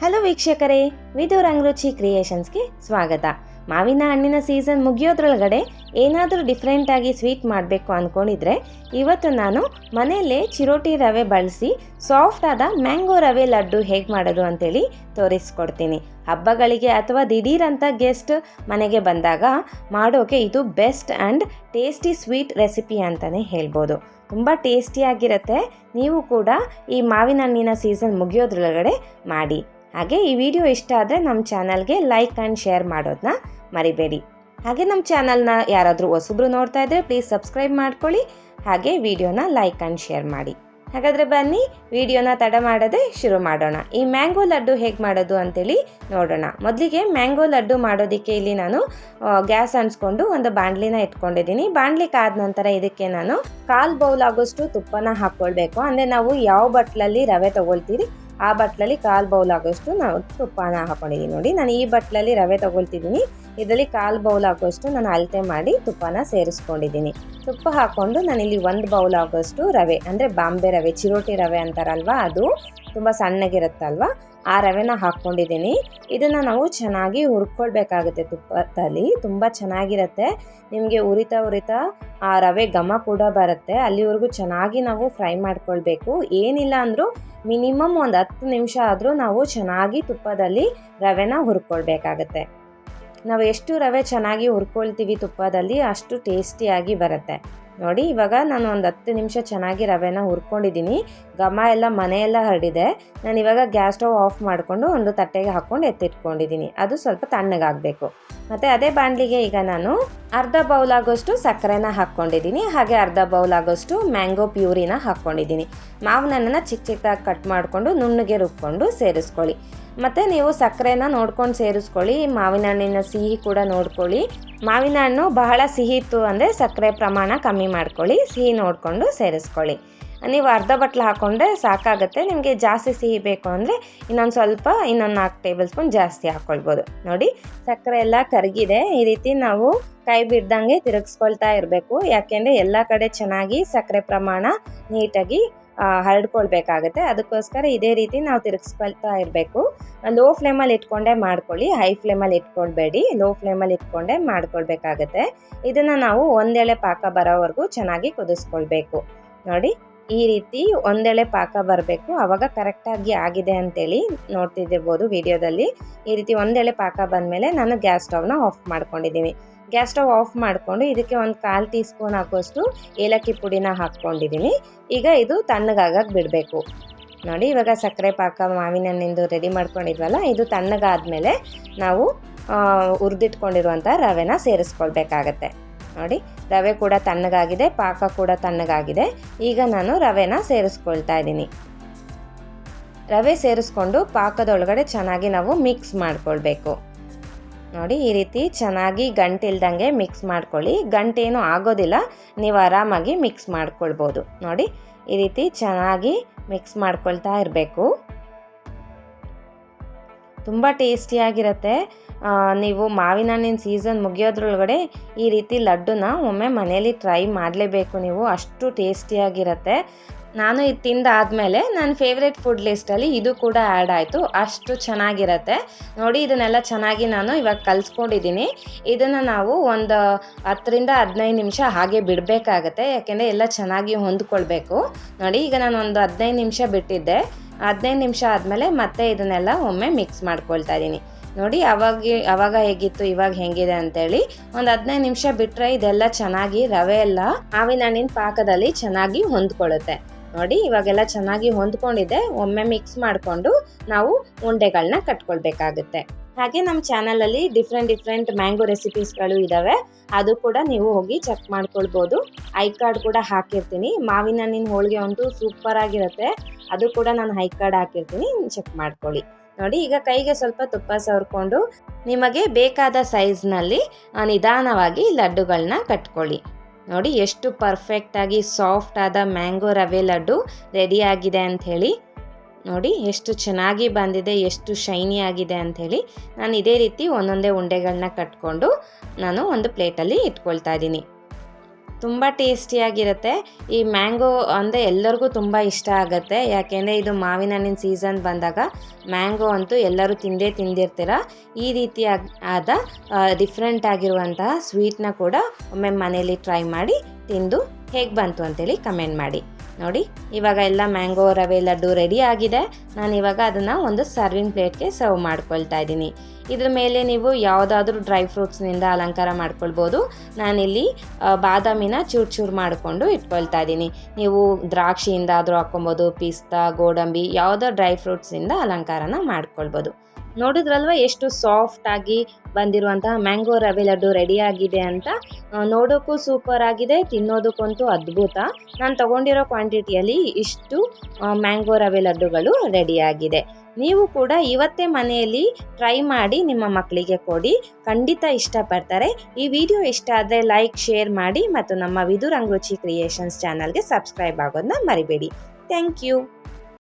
Hello ವೀಕ್ಷಕರೇ, ವಿದು ರಂಗರುಚಿ ಕ್ರಿಯೇಷನ್ಸ್ಗೆ ಸ್ವಾಗತ. ಮಾವಿನ ಹಣ್ಣಿನ ಸೀಸನ್ ಮುಗಿಯೋದ್ರೊಳಗಡೆ ಏನಾದರೂ ಡಿಫ್ರೆಂಟಾಗಿ ಸ್ವೀಟ್ ಮಾಡಬೇಕು ಅಂದ್ಕೊಂಡಿದ್ರೆ ಇವತ್ತು ನಾನು ಮನೆಯಲ್ಲೇ ಚಿರೋಟಿ ರವೆ ಬಳಸಿ ಸಾಫ್ಟ್ ಆದ ಮ್ಯಾಂಗೋ ರವೆ ಲಡ್ಡು ಹೇಗೆ ಮಾಡೋದು ಅಂತೇಳಿ ತೋರಿಸ್ಕೊಡ್ತೀನಿ. ಹಬ್ಬಗಳಿಗೆ ಅಥವಾ ದಿಢೀರಂತ ಗೆಸ್ಟ್ ಮನೆಗೆ ಬಂದಾಗ ಮಾಡೋಕೆ ಇದು best and tasty sweet recipe ಅಂತಲೇ ಹೇಳ್ಬೋದು. ತುಂಬ ಟೇಸ್ಟಿಯಾಗಿರುತ್ತೆ. ನೀವು ಕೂಡ ಈ ಮಾವಿನ ಹಣ್ಣಿನ ಸೀಸನ್ ಮುಗಿಯೋದ್ರೊಳಗಡೆ ಮಾಡಿ. ಹಾಗೆ ಈ ವಿಡಿಯೋ ಇಷ್ಟ ಆದರೆ ನಮ್ಮ ಚಾನಲ್ಗೆ ಲೈಕ್ ಆ್ಯಂಡ್ ಶೇರ್ ಮಾಡೋದನ್ನ ಮರಿಬೇಡಿ. ಹಾಗೆ ನಮ್ಮ ಚಾನಲ್ನ ಯಾರಾದರೂ ಹೊಸಬ್ರು ನೋಡ್ತಾ ಇದ್ದರೆ ಪ್ಲೀಸ್ ಸಬ್ಸ್ಕ್ರೈಬ್ ಮಾಡ್ಕೊಳ್ಳಿ. ಹಾಗೆ ವಿಡಿಯೋನ ಲೈಕ್ ಆ್ಯಂಡ್ ಶೇರ್ ಮಾಡಿ. ಹಾಗಾದರೆ ಬನ್ನಿ ವಿಡಿಯೋನ ತಡ ಮಾಡದೆ ಶುರು ಮಾಡೋಣ. ಈ ಮ್ಯಾಂಗೋ ಲಡ್ಡು ಹೇಗೆ ಮಾಡೋದು ಅಂತೇಳಿ ನೋಡೋಣ. ಮೊದಲಿಗೆ ಮ್ಯಾಂಗೋ ಲಡ್ಡು ಮಾಡೋದಕ್ಕೆ ಇಲ್ಲಿ ನಾನು ಗ್ಯಾಸ್ ಅಂಟಿಸ್ಕೊಂಡು ಒಂದು ಬಾಣಲಿನ ಇಟ್ಕೊಂಡಿದ್ದೀನಿ. ಬಾಣಲಿ ಕಾದ ನಂತರ ಇದಕ್ಕೆ ನಾನು 1/4 ಬೌಲ್ ಆಗೋಷ್ಟು ತುಪ್ಪನ ಹಾಕ್ಕೊಳ್ಬೇಕು. ಅಂದರೆ ನಾವು ಯಾವ ಬಟ್ಲಲ್ಲಿ ರವೆ ತೊಗೊಳ್ತೀರಿ ಆ ಬಟ್ಲಲ್ಲಿ 1/4 ಬೌಲ್ ಆಗೋಷ್ಟು ನಾವು ತುಪ್ಪನ ಹಾಕೊಂಡಿದ್ದೀನಿ. ನೋಡಿ, ನಾನು ಈ ಬಟ್ಲಲ್ಲಿ ರವೆ ತೊಗೊಳ್ತಿದ್ದೀನಿ. ಇದರಲ್ಲಿ 1/4 ಬೌಲ್ ಆಗೋಷ್ಟು ನಾನು ಅಳತೆ ಮಾಡಿ ತುಪ್ಪನ ಸೇರಿಸ್ಕೊಂಡಿದ್ದೀನಿ. ತುಪ್ಪ ಹಾಕ್ಕೊಂಡು ನಾನಿಲ್ಲಿ 1 ಬೌಲ್ ಆಗೋಷ್ಟು ರವೆ, ಅಂದರೆ ಬಾಂಬೆ ರವೆ, ಚಿರೋಟಿ ರವೆ ಅಂತಾರಲ್ವ, ಅದು ತುಂಬ ಸಣ್ಣಗಿರುತ್ತಲ್ವ, ಆ ರವೆನ ಹಾಕ್ಕೊಂಡಿದ್ದೀನಿ. ಇದನ್ನು ನಾವು ಚೆನ್ನಾಗಿ ಹುರ್ಕೊಳ್ಬೇಕಾಗುತ್ತೆ ತುಪ್ಪದಲ್ಲಿ. ತುಂಬ ಚೆನ್ನಾಗಿರುತ್ತೆ. ನಿಮಗೆ ಉರಿತಾ ಆ ರವೆ ಘಮ ಕೂಡ ಬರುತ್ತೆ. ಅಲ್ಲಿವರೆಗೂ ಚೆನ್ನಾಗಿ ನಾವು ಫ್ರೈ ಮಾಡ್ಕೊಳ್ಬೇಕು. ಏನಿಲ್ಲ ಅಂದರೂ ಮಿನಿಮಮ್ ಒಂದು 10 ನಿಮಿಷ ಆದರೂ ನಾವು ಚೆನ್ನಾಗಿ ತುಪ್ಪದಲ್ಲಿ ರವೆನ ಹುರ್ಕೊಳ್ಬೇಕಾಗತ್ತೆ. ನಾವು ಎಷ್ಟು ರವೆ ಚೆನ್ನಾಗಿ ಹುರ್ಕೊಳ್ತೀವಿ ತುಪ್ಪದಲ್ಲಿ ಅಷ್ಟು ಟೇಸ್ಟಿಯಾಗಿ ಬರುತ್ತೆ. ನೋಡಿ, ಇವಾಗ ನಾನು ಒಂದು 10 ನಿಮಿಷ ಚೆನ್ನಾಗಿ ರವೆನ ಹುರ್ಕೊಂಡಿದ್ದೀನಿ. ಘಮ ಎಲ್ಲ ಮನೆಯೆಲ್ಲ ಹರಡಿದೆ. ನಾನು ಇವಾಗ ಗ್ಯಾಸ್ ಸ್ಟವ್ ಆಫ್ ಮಾಡಿಕೊಂಡು ಒಂದು ತಟ್ಟೆಗೆ ಹಾಕ್ಕೊಂಡು ಎತ್ತಿಟ್ಕೊಂಡಿದ್ದೀನಿ. ಅದು ಸ್ವಲ್ಪ ತಣ್ಣಗಾಗಬೇಕು. ಮತ್ತು ಅದೇ ಬಾಣಲಿಗೆ ಈಗ ನಾನು 1/2 ಬೌಲ್ ಆಗೋಷ್ಟು ಸಕ್ಕರೆನ ಹಾಕ್ಕೊಂಡಿದ್ದೀನಿ. ಹಾಗೆ 1/2 ಬೌಲ್ ಆಗೋಷ್ಟು ಮ್ಯಾಂಗೋ ಪ್ಯೂರಿನ ಹಾಕ್ಕೊಂಡಿದ್ದೀನಿ. ಮಾವಿನ ಹಣ್ಣನ್ನು ಚಿಕ್ಕದಾಗಿ ಕಟ್ ಮಾಡಿಕೊಂಡು ನುಣ್ಣಗೆ ರುಬ್ಕೊಂಡು ಸೇರಿಸ್ಕೊಳ್ಳಿ. ಮತ್ತು ನೀವು ಸಕ್ಕರೆನ ನೋಡ್ಕೊಂಡು ಸೇರಿಸ್ಕೊಳ್ಳಿ. ಮಾವಿನ ಹಣ್ಣಿನ ಸಿಹಿ ಕೂಡ ನೋಡ್ಕೊಳ್ಳಿ. ಮಾವಿನ ಹಣ್ಣು ಬಹಳ ಸಿಹಿ ಇತ್ತು ಅಂದರೆ ಸಕ್ಕರೆ ಪ್ರಮಾಣ ಕಮ್ಮಿ ಮಾಡ್ಕೊಳ್ಳಿ. ಸಿಹಿ ನೋಡಿಕೊಂಡು ಸೇರಿಸ್ಕೊಳ್ಳಿ. ನೀವು 1/2 ಬಟ್ಲು ಹಾಕ್ಕೊಂಡ್ರೆ ಸಾಕಾಗುತ್ತೆ. ನಿಮಗೆ ಜಾಸ್ತಿ ಸಿಹಿ ಬೇಕು ಅಂದರೆ ಇನ್ನೊಂದು 4 ಟೇಬಲ್ ಸ್ಪೂನ್ ಜಾಸ್ತಿ ಹಾಕ್ಕೊಳ್ಬೋದು. ನೋಡಿ, ಸಕ್ಕರೆ ಎಲ್ಲ ಕರಗಿದೆ. ಈ ರೀತಿ ನಾವು ಕೈ ಬಿಡ್ದಂಗೆ ತಿರುಗಿಸ್ಕೊಳ್ತಾ ಇರಬೇಕು. ಯಾಕೆಂದರೆ ಎಲ್ಲ ಕಡೆ ಚೆನ್ನಾಗಿ ಸಕ್ಕರೆ ಪ್ರಮಾಣ ನೀಟಾಗಿ ಹರಡ್ಕೊಳ್ಬೇಕಾಗತ್ತೆ. ಅದಕ್ಕೋಸ್ಕರ ಇದೇ ರೀತಿ ನಾವು ತಿರುಗಿಸ್ಕೊಳ್ತಾ ಇರಬೇಕು. ಲೋ ಫ್ಲೇಮಲ್ಲಿ ಇಟ್ಕೊಂಡೇ ಮಾಡ್ಕೊಳ್ಳಿ, ಹೈ ಫ್ಲೇಮಲ್ಲಿ ಇಟ್ಕೊಳ್ಬೇಡಿ. ಲೋ ಫ್ಲೇಮಲ್ಲಿ ಇಟ್ಕೊಂಡೇ ಮಾಡ್ಕೊಳ್ಬೇಕಾಗತ್ತೆ. ಇದನ್ನು ನಾವು ಒಂದೆಳೆ ಪಾಕ ಬರೋವರೆಗೂ ಚೆನ್ನಾಗಿ ಕುದಿಸ್ಕೊಳ್ಬೇಕು. ನೋಡಿ, ಈ ರೀತಿ ಒಂದೆಳೆ ಪಾಕ ಬರಬೇಕು. ಆವಾಗ ಕರೆಕ್ಟಾಗಿ ಆಗಿದೆ ಅಂತೇಳಿ ನೋಡ್ತಿದ್ದಿರ್ಬೋದು ವಿಡಿಯೋದಲ್ಲಿ. ಈ ರೀತಿ ಒಂದೆಳೆ ಪಾಕ ಬಂದಮೇಲೆ ನಾನು ಗ್ಯಾಸ್ ಸ್ಟವ್ನ ಆಫ್ ಮಾಡ್ಕೊಂಡಿದ್ದೀನಿ. ಗ್ಯಾಸ್ ಸ್ಟವ್ ಆಫ್ ಮಾಡಿಕೊಂಡು ಇದಕ್ಕೆ ಒಂದು 1/4 ಟೀ ಸ್ಪೂನ್ ಹಾಕೋಷ್ಟು ಏಲಕ್ಕಿ ಪುಡಿನ ಹಾಕ್ಕೊಂಡಿದ್ದೀನಿ. ಈಗ ಇದು ತಣ್ಣಗಾಗಕ್ಕೆ ಬಿಡಬೇಕು. ನೋಡಿ, ಇವಾಗ ಸಕ್ಕರೆ ಪಾಕ ಮಾವಿನ ಹಣ್ಣಿಂದು ರೆಡಿ ಮಾಡ್ಕೊಂಡಿದ್ವಲ್ಲ, ಇದು ತಣ್ಣಗಾದ್ಮೇಲೆ ನಾವು ಹುರಿದಿಟ್ಕೊಂಡಿರುವಂಥ ರವೆನ ಸೇರಿಸ್ಕೊಳ್ಬೇಕಾಗತ್ತೆ. ನೋಡಿ, ರವೆ ಕೂಡ ತಣ್ಣಗಾಗಿದೆ, ಪಾಕ ಕೂಡ ತಣ್ಣಗಾಗಿದೆ. ಈಗ ನಾನು ರವೆನ ಸೇರಿಸ್ಕೊಳ್ತಾ ಇದ್ದೀನಿ. ರವೆ ಸೇರಿಸ್ಕೊಂಡು ಪಾಕದೊಳಗಡೆ ಚೆನ್ನಾಗಿ ನಾವು ಮಿಕ್ಸ್ ಮಾಡ್ಕೊಳ್ಬೇಕು. ನೋಡಿ, ಈ ರೀತಿ ಚೆನ್ನಾಗಿ ಗಂಟಿಲ್ದಂಗೆ ಮಿಕ್ಸ್ ಮಾಡ್ಕೊಳ್ಳಿ. ಗಂಟೇನು ಆಗೋದಿಲ್ಲ, ನೀವು ಆರಾಮಾಗಿ ಮಿಕ್ಸ್ ಮಾಡ್ಕೊಳ್ಬೋದು. ನೋಡಿ, ಈ ರೀತಿ ಚೆನ್ನಾಗಿ ಮಿಕ್ಸ್ ಮಾಡ್ಕೊಳ್ತಾ ಇರಬೇಕು. ತುಂಬ ಟೇಸ್ಟಿಯಾಗಿರುತ್ತೆ. ನೀವು ಮಾವಿನ ಹಣ್ಣಿನ ಸೀಸನ್ ಮುಗಿಯೋದ್ರೊಳಗಡೆ ಈ ರೀತಿ ಲಡ್ಡುನ ಒಮ್ಮೆ ಮನೇಲಿ ಟ್ರೈ ಮಾಡಲೇಬೇಕು ನೀವು. ಅಷ್ಟು ಟೇಸ್ಟಿಯಾಗಿರುತ್ತೆ. ನಾನು ಇದು ತಿಂದಾದಮೇಲೆ ನನ್ನ ಫೇವ್ರೆಟ್ ಫುಡ್ ಲಿಸ್ಟಲ್ಲಿ ಇದು ಕೂಡ ಆ್ಯಡ್ ಆಯಿತು. ಅಷ್ಟು ಚೆನ್ನಾಗಿರುತ್ತೆ. ನೋಡಿ, ಇದನ್ನೆಲ್ಲ ಚೆನ್ನಾಗಿ ನಾನು ಇವಾಗ ಕಲಿಸ್ಕೊಂಡಿದ್ದೀನಿ. ಇದನ್ನು ನಾವು ಒಂದು 10ರಿಂದ 15 ನಿಮಿಷ ಹಾಗೆ ಬಿಡಬೇಕಾಗತ್ತೆ. ಯಾಕೆಂದರೆ ಎಲ್ಲ ಚೆನ್ನಾಗಿ ಹೊಂದ್ಕೊಳ್ಬೇಕು. ನೋಡಿ, ಈಗ ನಾನು ಒಂದು 15 ನಿಮಿಷ ಬಿಟ್ಟಿದ್ದೆ. 15 ನಿಮಿಷ ಆದಮೇಲೆ ಮತ್ತೆ ಇದನ್ನೆಲ್ಲ ಒಮ್ಮೆ ಮಿಕ್ಸ್ ಮಾಡ್ಕೊಳ್ತಾ ಇದ್ದೀನಿ. ನೋಡಿ, ಅವಾಗ ಹೇಗಿತ್ತು, ಇವಾಗ ಹೆಂಗಿದೆ ಅಂತೇಳಿ ಒಂದು 15 ನಿಮಿಷ ಬಿಟ್ಟರೆ ಇದೆಲ್ಲ ಚೆನ್ನಾಗಿ ರವೆ ಎಲ್ಲ ಮಾವಿನ ಹಣ್ಣಿನ ಪಾಕದಲ್ಲಿ ಚೆನ್ನಾಗಿ ಹೊಂದ್ಕೊಳ್ಳುತ್ತೆ. ನೋಡಿ, ಇವಾಗೆಲ್ಲ ಚೆನ್ನಾಗಿ ಹೊಂದ್ಕೊಂಡಿದೆ. ಒಮ್ಮೆ ಮಿಕ್ಸ್ ಮಾಡಿಕೊಂಡು ನಾವು ಉಂಡೆಗಳನ್ನ ಕಟ್ಕೊಳ್ಬೇಕಾಗುತ್ತೆ. ಹಾಗೆ ನಮ್ಮ ಚಾನಲಲ್ಲಿ ಡಿಫ್ರೆಂಟ್ ಮ್ಯಾಂಗೋ ರೆಸಿಪೀಸ್ಗಳು ಇದ್ದಾವೆ. ಅದು ಕೂಡ ನೀವು ಹೋಗಿ ಚೆಕ್ ಮಾಡ್ಕೊಳ್ಬೋದು. ಐ ಕಾರ್ಡ್ ಕೂಡ ಹಾಕಿರ್ತೀನಿ. ಮಾವಿನ ಹಣ್ಣಿನ ಹೋಳಿಗೆ ಅಂತೂ ಸೂಪರಾಗಿರುತ್ತೆ. ಅದು ಕೂಡ ನಾನು ಐ ಕಾರ್ಡ್ ಹಾಕಿರ್ತೀನಿ, ಚೆಕ್ ಮಾಡ್ಕೊಳ್ಳಿ. ನೋಡಿ, ಈಗ ಕೈಗೆ ಸ್ವಲ್ಪ ತುಪ್ಪ ಸವರ್ಕೊಂಡು ನಿಮಗೆ ಬೇಕಾದ ಸೈಜ್ನಲ್ಲಿ ನಿಧಾನವಾಗಿ ಲಡ್ಡುಗಳನ್ನ ಕಟ್ಕೊಳ್ಳಿ. ನೋಡಿ, ಎಷ್ಟು ಪರ್ಫೆಕ್ಟಾಗಿ ಸಾಫ್ಟ್ ಆದ ಮ್ಯಾಂಗೋ ರವೆ ಲಡ್ಡು ರೆಡಿಯಾಗಿದೆ ಅಂಥೇಳಿ. ನೋಡಿ, ಎಷ್ಟು ಚೆನ್ನಾಗಿ ಬಂದಿದೆ, ಎಷ್ಟು ಶೈನಿ ಆಗಿದೆ ಅಂಥೇಳಿ. ನಾನು ಇದೇ ರೀತಿ ಒಂದೊಂದೇ ಉಂಡೆಗಳನ್ನ ಕಟ್ಕೊಂಡು ನಾನು ಒಂದು ಪ್ಲೇಟಲ್ಲಿ ಇಟ್ಕೊಳ್ತಾ ಇದ್ದೀನಿ. ತುಂಬ ಟೇಸ್ಟಿಯಾಗಿರುತ್ತೆ. ಈ ಮ್ಯಾಂಗೋ ಅಂದರೆ ಎಲ್ಲರಿಗೂ ತುಂಬ ಇಷ್ಟ ಆಗುತ್ತೆ, ಯಾಕೆಂದರೆ ಇದು ಮಾವಿನ ಹಣ್ಣಿನ ಸೀಸನ್ ಬಂದಾಗ ಮ್ಯಾಂಗೋ ಅಂತೂ ಎಲ್ಲರೂ ತಿಂದಿರ್ತೀರ. ಈ ರೀತಿಯಾದ ಡಿಫ್ರೆಂಟ್ ಆಗಿರುವಂತಹ ಸ್ವೀಟ್ನ ಕೂಡ ಒಮ್ಮೆ ಮನೆಯಲ್ಲಿ ಟ್ರೈ ಮಾಡಿ ತಿಂದು ಹೇಗೆ ಬಂತು ಅಂತೇಳಿ ಕಮೆಂಟ್ ಮಾಡಿ. ನೋಡಿ, ಇವಾಗ ಎಲ್ಲ ಮ್ಯಾಂಗೋ ರವೆ ಲಡ್ಡು ರೆಡಿ ಆಗಿದೆ. ನಾನು ಇವಾಗ ಅದನ್ನು ಒಂದು ಸರ್ವಿಂಗ್ ಪ್ಲೇಟ್ಗೆ ಸರ್ವ್ ಮಾಡ್ಕೊಳ್ತಾ ಇದ್ದೀನಿ. ಇದ್ರ ಮೇಲೆ ನೀವು ಯಾವುದಾದ್ರೂ ಡ್ರೈ ಫ್ರೂಟ್ಸ್ನಿಂದ ಅಲಂಕಾರ ಮಾಡ್ಕೊಳ್ಬೋದು. ನಾನಿಲ್ಲಿ ಬಾದಾಮಿನ ಚೂರು ಮಾಡಿಕೊಂಡು ಇಟ್ಕೊಳ್ತಾ ಇದ್ದೀನಿ. ನೀವು ದ್ರಾಕ್ಷಿಯಿಂದ ಆದರೂ ಹಾಕ್ಕೊಬೋದು, ಪಿಸ್ತಾ, ಗೋಡಂಬಿ ಯಾವುದೋ ಡ್ರೈ ಫ್ರೂಟ್ಸಿಂದ ಅಲಂಕಾರನ ಮಾಡ್ಕೊಳ್ಬೋದು. ನೋಡಿದ್ರಲ್ವ ಎಷ್ಟು ಸಾಫ್ಟಾಗಿ ಬಂದಿರುವಂತಹ ಮ್ಯಾಂಗೋ ರವೆ ಲಡ್ಡು ರೆಡಿಯಾಗಿದೆ ಅಂತ. ನೋಡೋಕ್ಕೂ ಸೂಪರ್ ಆಗಿದೆ, ತಿನ್ನೋದಕ್ಕಂತೂ ಅದ್ಭುತ. ನಾನು ತೊಗೊಂಡಿರೋ ಕ್ವಾಂಟಿಟಿಯಲ್ಲಿ ಇಷ್ಟು ಮ್ಯಾಂಗೋ ರವೆ ಲಡ್ಡುಗಳು ರೆಡಿಯಾಗಿದೆ. ನೀವು ಕೂಡ ಇವತ್ತೇ ಮನೆಯಲ್ಲಿ ಟ್ರೈ ಮಾಡಿ ನಿಮ್ಮ ಮಕ್ಕಳಿಗೆ ಕೊಡಿ, ಖಂಡಿತ ಇಷ್ಟಪಡ್ತಾರೆ. ಈ ವಿಡಿಯೋ ಇಷ್ಟ ಆದರೆ ಲೈಕ್, ಶೇರ್ ಮಾಡಿ ಮತ್ತು ನಮ್ಮ ವಿದು ರಂಗ್ ರುಚಿ ಕ್ರಿಯೇಷನ್ಸ್ ಚಾನಲ್ಗೆ ಸಬ್ಸ್ಕ್ರೈಬ್ ಆಗೋದನ್ನ ಮರಿಬೇಡಿ. Thank you.